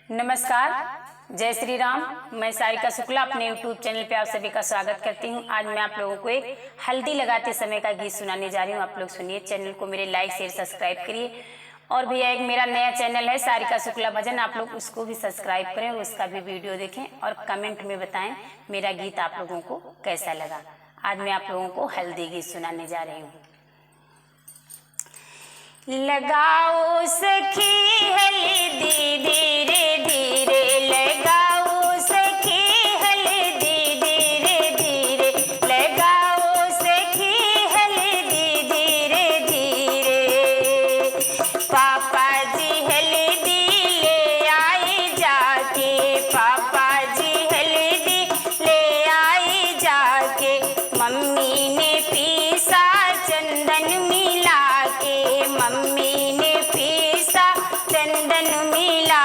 नमस्कार, जय श्री राम। मैं सारिका शुक्ला अपने YouTube चैनल पे आप सभी का स्वागत करती हूँ। आज मैं आप लोगों को एक हल्दी लगाते समय का गीत सुनाने जा रही हूँ। आप लोग सुनिए। चैनल को मेरे लाइक शेयर सब्सक्राइब करिए। और भैया एक मेरा नया चैनल है सारिका शुक्ला भजन, आप लोग उसको भी सब्सक्राइब करें और उसका भी वीडियो देखें और कमेंट में बताएं मेरा गीत आप लोगों को कैसा लगा। आज मैं आप लोगों को हल्दी गीत सुनाने जा रही हूँ। लगाओ सखी हल्दी धीरे धीरे, लगाओ सखी हल्दी धीरे धीरे, लगाओ सखी हल्दी धीरे धीरे। पापा जी हल्दी ले आए जाके, पापा जी हल्दी ले आए जाके, मम्मी ने पीसा चंदन मिला के, मम्मी ने पीसा चंदन मिला